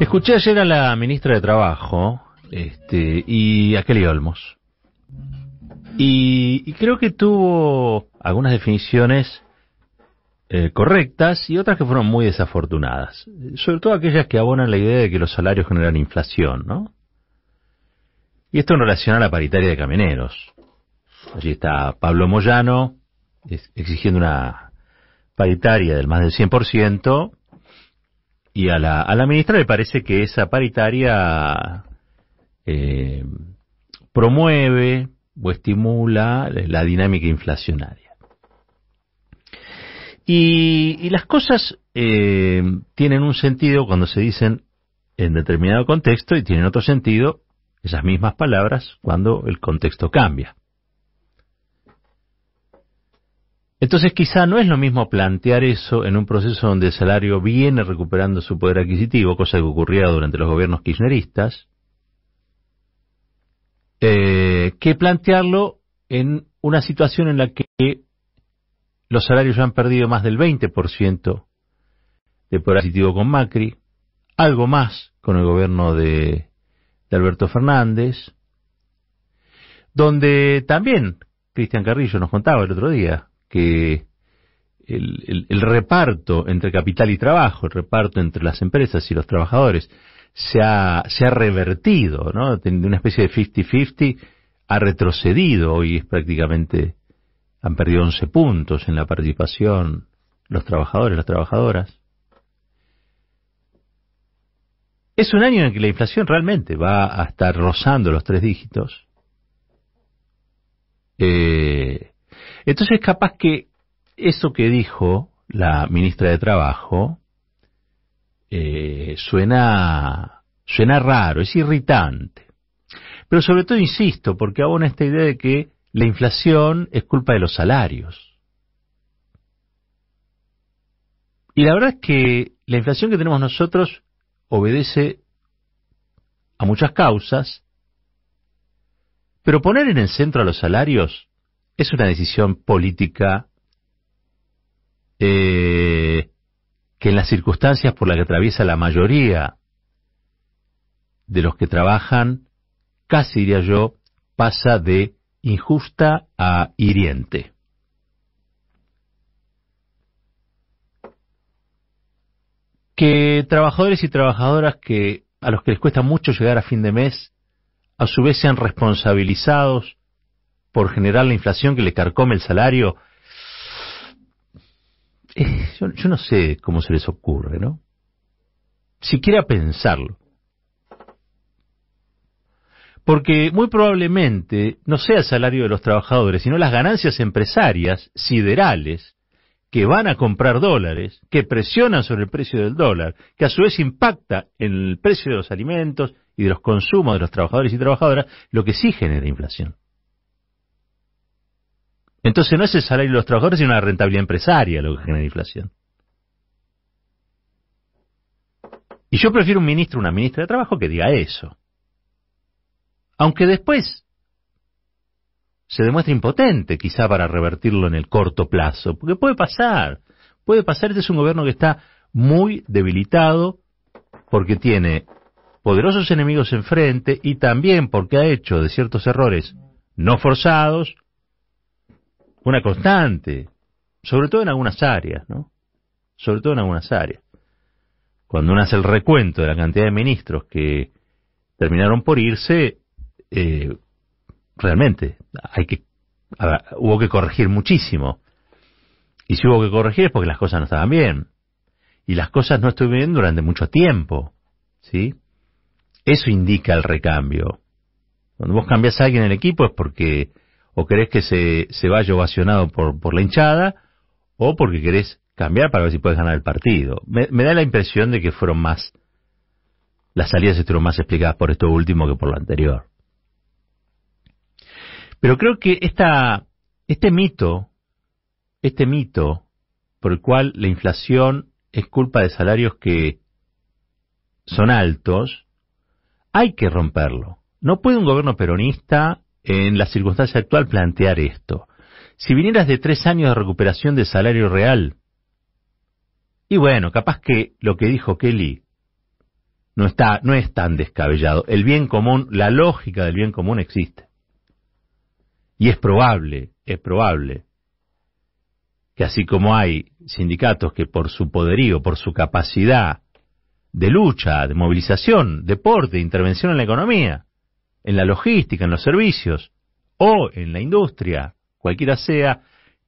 Escuché ayer a la ministra de Trabajo y a Kelly Olmos. Y creo que tuvo algunas definiciones correctas y otras que fueron muy desafortunadas. Sobre todo aquellas que abonan la idea de que los salarios generan inflación, ¿no? Y esto en relación a la paritaria de camioneros. Allí está Pablo Moyano exigiendo una paritaria del más del 100%, y a la ministra le parece que esa paritaria promueve o estimula la dinámica inflacionaria. Y las cosas tienen un sentido cuando se dicen en determinado contexto y tienen otro sentido, esas mismas palabras, cuando el contexto cambia. Entonces quizá no es lo mismo plantear eso en un proceso donde el salario viene recuperando su poder adquisitivo, cosa que ocurría durante los gobiernos kirchneristas, que plantearlo en una situación en la que los salarios ya han perdido más del 20% de poder adquisitivo con Macri, algo más con el gobierno de Alberto Fernández, donde también Cristian Carrillo nos contaba el otro día que el reparto entre capital y trabajo, el reparto entre las empresas y los trabajadores se ha revertido, ¿no? De una especie de 50-50 ha retrocedido. Hoy es prácticamente, han perdido 11 puntos en la participación los trabajadores, las trabajadoras. Es un año en que la inflación realmente va a estar rozando los 3 dígitos. Entonces capaz que eso que dijo la ministra de Trabajo suena raro, es irritante. Pero sobre todo insisto, porque abona esta idea de que la inflación es culpa de los salarios. Y la verdad es que la inflación que tenemos nosotros obedece a muchas causas, pero poner en el centro a los salarios es una decisión política que en las circunstancias por las que atraviesa la mayoría de los que trabajan, casi diría yo, pasa de injusta a hiriente. Que trabajadores y trabajadoras a los que les cuesta mucho llegar a fin de mes, a su vez sean responsabilizados por generar la inflación que le carcome el salario, yo no sé cómo se les ocurre, ¿no? Siquiera pensarlo. Porque muy probablemente no sea el salario de los trabajadores, sino las ganancias empresarias siderales que van a comprar dólares, que presionan sobre el precio del dólar, que a su vez impacta en el precio de los alimentos y de los consumos de los trabajadores y trabajadoras, lo que sí genera inflación. Entonces no es el salario de los trabajadores, sino la rentabilidad empresaria lo que genera inflación. Y yo prefiero un ministro o una ministra de Trabajo que diga eso. Aunque después se demuestre impotente, quizá para revertirlo en el corto plazo, porque puede pasar. Este es un gobierno que está muy debilitado porque tiene poderosos enemigos enfrente y también porque ha hecho de ciertos errores no forzados una constante, sobre todo en algunas áreas, ¿no? Sobre todo en algunas áreas. Cuando uno hace el recuento de la cantidad de ministros que terminaron por irse, realmente hubo que corregir muchísimo. Y si hubo que corregir es porque las cosas no estaban bien. Y las cosas no estuvieron bien durante mucho tiempo, ¿sí? Eso indica el recambio. Cuando vos cambiás a alguien en el equipo es porque o querés que se vaya ovacionado por la hinchada, o porque querés cambiar para ver si puedes ganar el partido. Me da la impresión de que las salidas estuvieron más explicadas por esto último que por lo anterior. Pero creo que este mito por el cual la inflación es culpa de salarios que son altos, hay que romperlo. No puede un gobierno peronista en la circunstancia actual plantear esto. Si vinieras de 3 años de recuperación de salario real, y bueno, capaz que lo que dijo Kelly no es tan descabellado. El bien común, la lógica del bien común existe. Y es probable que así como hay sindicatos que por su poderío, por su capacidad de lucha, de movilización, deporte, intervención en la economía, en la logística, en los servicios o en la industria, cualquiera sea,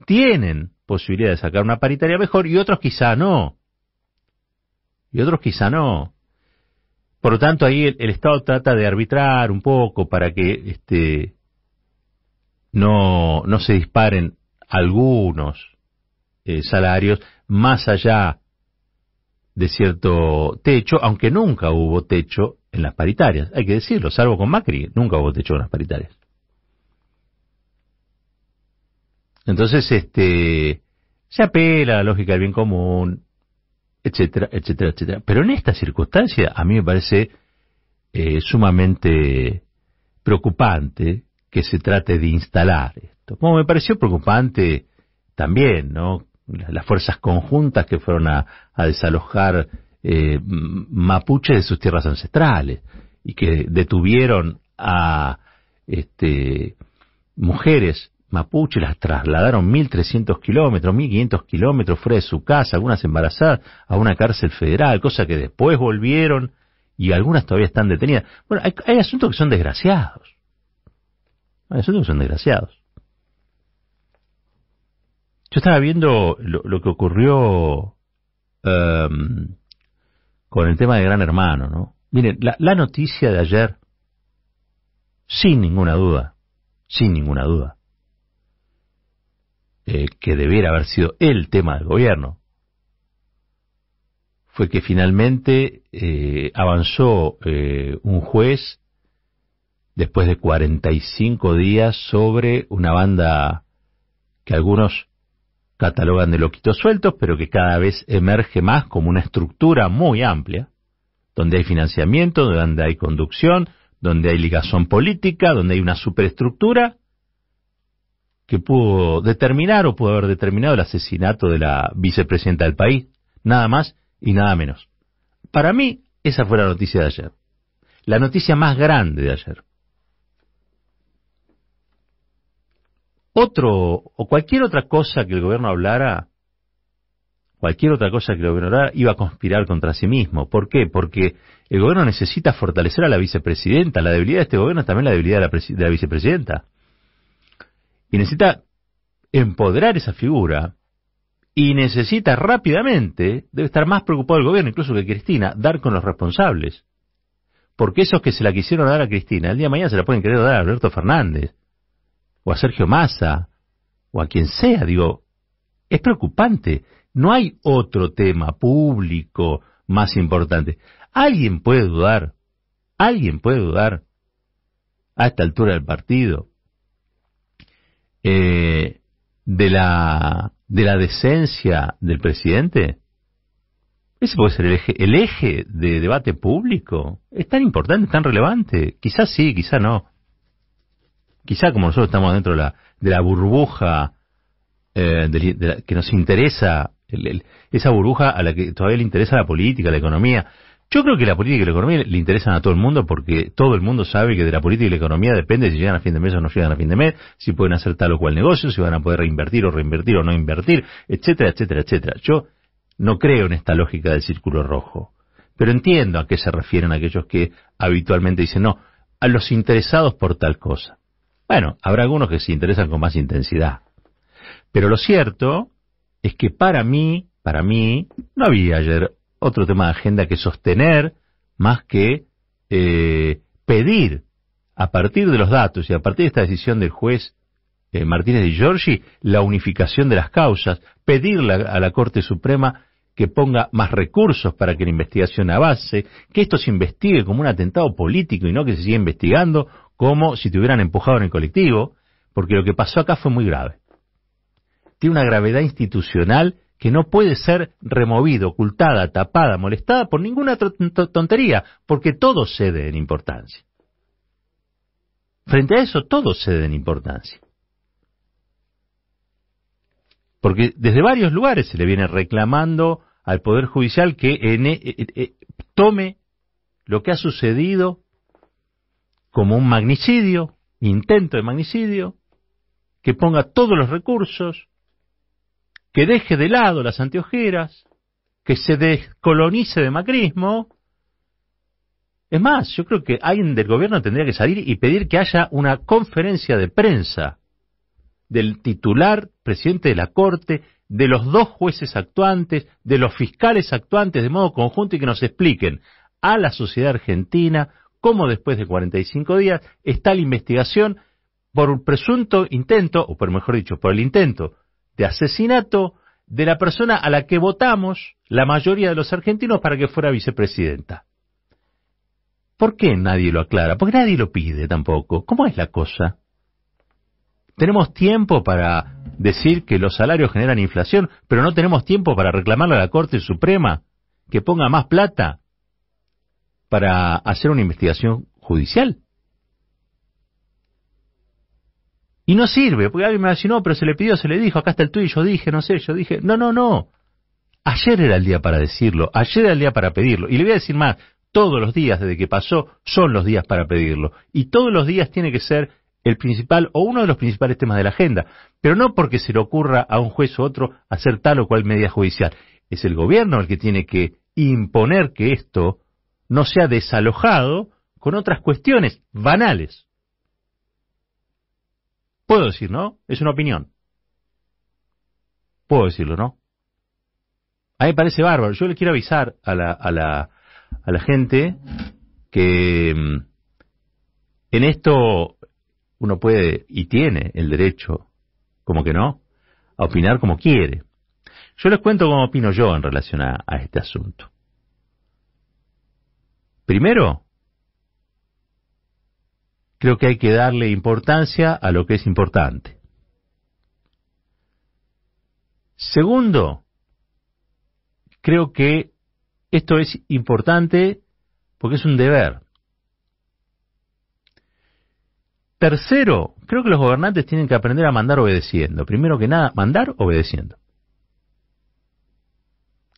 tienen posibilidad de sacar una paritaria mejor y otros quizá no. Por lo tanto, ahí el Estado trata de arbitrar un poco para que no se disparen algunos salarios más allá de cierto techo, aunque nunca hubo techo en las paritarias, hay que decirlo, salvo con Macri, nunca hubo techo en las paritarias. Entonces, se apela a la lógica del bien común, etcétera, etcétera, etcétera. Pero en esta circunstancia, a mí me parece sumamente preocupante que se trate de instalar esto. Como me pareció preocupante también, ¿no?, las fuerzas conjuntas que fueron a desalojar mapuches de sus tierras ancestrales y que detuvieron a mujeres mapuche, las trasladaron 1.300 kilómetros, 1.500 kilómetros fuera de su casa, algunas embarazadas, a una cárcel federal, cosa que después volvieron y algunas todavía están detenidas. Bueno, hay asuntos que son desgraciados. Yo estaba viendo lo que ocurrió con el tema de Gran Hermano, ¿no? Miren, la noticia de ayer, sin ninguna duda, que debiera haber sido el tema del gobierno, fue que finalmente avanzó un juez después de 45 días sobre una banda que algunos catalogan de loquitos sueltos, pero que cada vez emerge más como una estructura muy amplia, donde hay financiamiento, donde hay conducción, donde hay ligazón política, donde hay una superestructura que pudo determinar o pudo haber determinado el asesinato de la vicepresidenta del país, nada más y nada menos. Para mí, esa fue la noticia de ayer, la noticia más grande de ayer. Cualquier otra cosa que el gobierno hablara, iba a conspirar contra sí mismo. ¿Por qué? Porque el gobierno necesita fortalecer a la vicepresidenta. La debilidad de este gobierno es también la debilidad de la vicepresidenta. Y necesita empoderar esa figura y necesita rápidamente, debe estar más preocupado el gobierno incluso que Cristina, dar con los responsables. Porque esos que se la quisieron dar a Cristina, el día de mañana se la pueden querer dar a Alberto Fernández, o a Sergio Massa, o a quien sea. Digo, es preocupante. No hay otro tema público más importante. ¿Alguien puede dudar a esta altura del partido de la decencia del presidente? Ese puede ser el eje de debate público. Es tan importante, tan relevante. Quizás sí, quizás no. Quizá como nosotros estamos dentro de la burbuja que nos interesa, esa burbuja a la que todavía le interesa la política, la economía. Yo creo que la política y la economía le interesan a todo el mundo porque todo el mundo sabe que de la política y la economía depende si llegan a fin de mes o no llegan a fin de mes, si pueden hacer tal o cual negocio, si van a poder reinvertir o no invertir, etcétera, etcétera, etcétera. Yo no creo en esta lógica del círculo rojo, pero entiendo a qué se refieren aquellos que habitualmente dicen no, a los interesados por tal cosa. Bueno, habrá algunos que se interesan con más intensidad. Pero lo cierto es que para mí, no había ayer otro tema de agenda que sostener más que pedir, a partir de los datos y a partir de esta decisión del juez Martínez Di Giorgi, la unificación de las causas, pedirle a la Corte Suprema que ponga más recursos para que la investigación avance, que esto se investigue como un atentado político y no que se siga investigando como si te hubieran empujado en el colectivo, porque lo que pasó acá fue muy grave. Tiene una gravedad institucional que no puede ser removida, ocultada, tapada, molestada por ninguna tontería, porque todo cede en importancia. Frente a eso, todo cede en importancia. Porque desde varios lugares se le viene reclamando al Poder Judicial que tome lo que ha sucedido como un magnicidio, intento de magnicidio, que ponga todos los recursos, que deje de lado las anteojeras, que se descolonice de macrismo. Es más, yo creo que alguien del gobierno tendría que salir y pedir que haya una conferencia de prensa del titular, presidente de la Corte, de los dos jueces actuantes, de los fiscales actuantes de modo conjunto y que nos expliquen a la sociedad argentina cómo después de 45 días está la investigación por un presunto intento, o por mejor dicho, por el intento de asesinato de la persona a la que votamos la mayoría de los argentinos para que fuera vicepresidenta. ¿Por qué nadie lo aclara? Porque nadie lo pide tampoco. ¿Cómo es la cosa? Tenemos tiempo para decir que los salarios generan inflación, pero no tenemos tiempo para reclamarle a la Corte Suprema que ponga más plata para hacer una investigación judicial. Y no sirve, porque alguien me va a decir, no, pero se le pidió, se le dijo, acá está el tuit, yo dije, no sé, yo dije, no. Ayer era el día para decirlo, ayer era el día para pedirlo. Y le voy a decir más, todos los días desde que pasó son los días para pedirlo. Y todos los días tiene que ser el principal o uno de los principales temas de la agenda. Pero no porque se le ocurra a un juez u otro hacer tal o cual medida judicial. Es el gobierno el que tiene que imponer que esto no sea desalojado con otras cuestiones banales. Puedo decir, ¿no? Es una opinión. Puedo decirlo, ¿no? A mí me parece bárbaro. Yo le quiero avisar a la gente que en esto uno puede y tiene el derecho, como que no, a opinar como quiere. Yo les cuento cómo opino yo en relación a este asunto. Primero, creo que hay que darle importancia a lo que es importante. Segundo, creo que esto es importante porque es un deber. Tercero, creo que los gobernantes tienen que aprender a mandar obedeciendo. Primero que nada, mandar obedeciendo.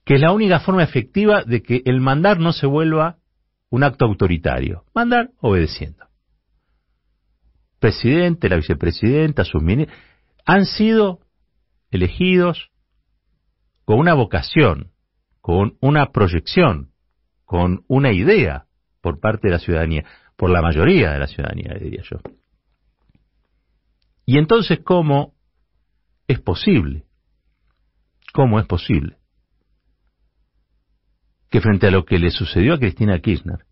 Que es la única forma efectiva de que el mandar no se vuelva un acto autoritario. Mandar obedeciendo. Presidente, la vicepresidenta, sus ministros, han sido elegidos con una vocación, con una proyección, con una idea por parte de la ciudadanía, por la mayoría de la ciudadanía, diría yo. Y entonces, ¿cómo es posible? ¿Cómo es posible que frente a lo que le sucedió a Cristina Kirchner,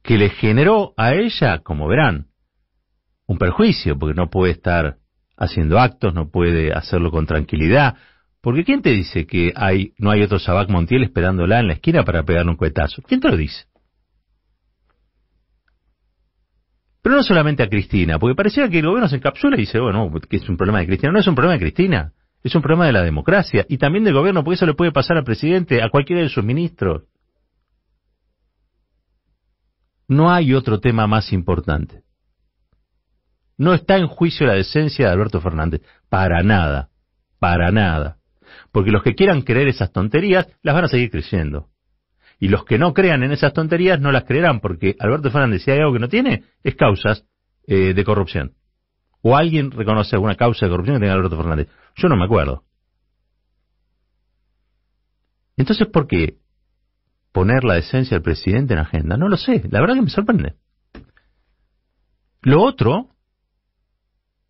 que le generó a ella, como verán, un perjuicio, porque no puede estar haciendo actos, no puede hacerlo con tranquilidad, porque ¿quién te dice que no hay otro Sabac Montiel esperándola en la esquina para pegarle un cuetazo? ¿Quién te lo dice? Pero no solamente a Cristina, porque parecía que el gobierno se encapsula y dice, bueno, que es un problema de Cristina. No es un problema de Cristina, es un problema de la democracia y también del gobierno, porque eso le puede pasar al presidente, a cualquiera de sus ministros. No hay otro tema más importante. No está en juicio la decencia de Alberto Fernández, para nada, porque los que quieran creer esas tonterías las van a seguir creyendo. Y los que no crean en esas tonterías no las creerán, porque Alberto Fernández, si hay algo que no tiene, es causas de corrupción. ¿O alguien reconoce alguna causa de corrupción que tenga Alberto Fernández? Yo no me acuerdo. Entonces, ¿por qué poner la decencia del presidente en agenda? No lo sé, la verdad que me sorprende. Lo otro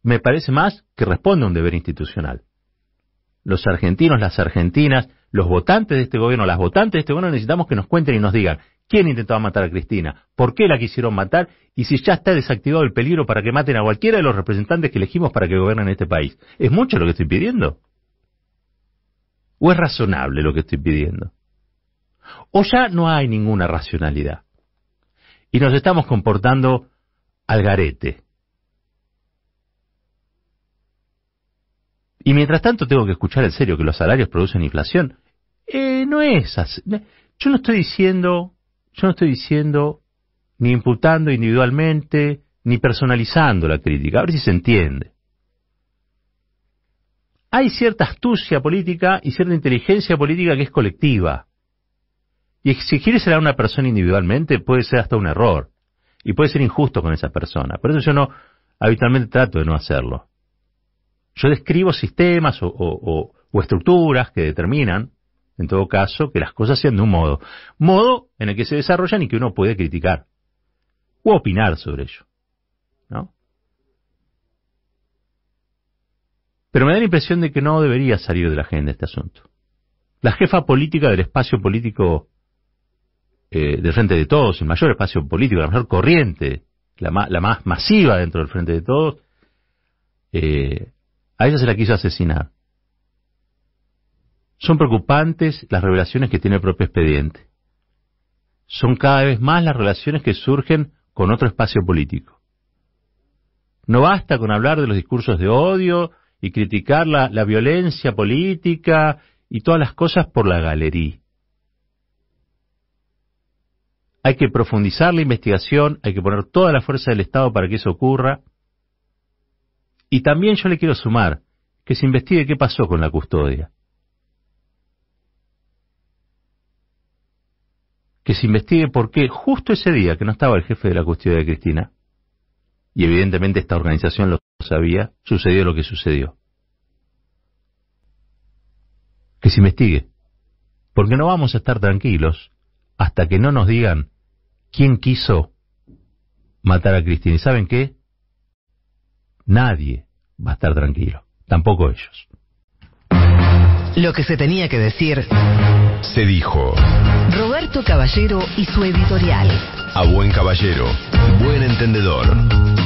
me parece más que responde a un deber institucional. Los argentinos, las argentinas, los votantes de este gobierno, las votantes de este gobierno necesitamos que nos cuenten y nos digan quién intentaba matar a Cristina, por qué la quisieron matar y si ya está desactivado el peligro para que maten a cualquiera de los representantes que elegimos para que gobiernen este país. ¿Es mucho lo que estoy pidiendo? ¿O es razonable lo que estoy pidiendo? ¿O ya no hay ninguna racionalidad? Y nos estamos comportando al garete. Y mientras tanto tengo que escuchar en serio que los salarios producen inflación. No es así. Yo no estoy diciendo ni imputando individualmente, ni personalizando la crítica. A ver si se entiende. Hay cierta astucia política y cierta inteligencia política que es colectiva. Y exigírsela a una persona individualmente puede ser hasta un error. Y puede ser injusto con esa persona. Por eso yo habitualmente trato de no hacerlo. Yo describo sistemas o estructuras que determinan, en todo caso, que las cosas sean de un modo en el que se desarrollan y que uno puede criticar o opinar sobre ello, ¿no? Pero me da la impresión de que no debería salir de la agenda este asunto. La jefa política del espacio político del Frente de Todos, el mayor espacio político, la mayor corriente, la más masiva dentro del Frente de Todos, a ella se la quiso asesinar. Son preocupantes las revelaciones que tiene el propio expediente. Son cada vez más las relaciones que surgen con otro espacio político. No basta con hablar de los discursos de odio y criticar la violencia política y todas las cosas por la galería. Hay que profundizar la investigación, hay que poner toda la fuerza del Estado para que eso ocurra. Y también yo le quiero sumar que se investigue qué pasó con la custodia. Que se investigue por qué justo ese día que no estaba el jefe de la custodia de Cristina, y evidentemente esta organización lo sabía, sucedió lo que sucedió. Que se investigue, porque no vamos a estar tranquilos hasta que no nos digan quién quiso matar a Cristina. ¿Y saben qué? Nadie va a estar tranquilo, tampoco ellos. Lo que se tenía que decir se dijo. Roberto Caballero y su editorial. A buen caballero, buen entendedor.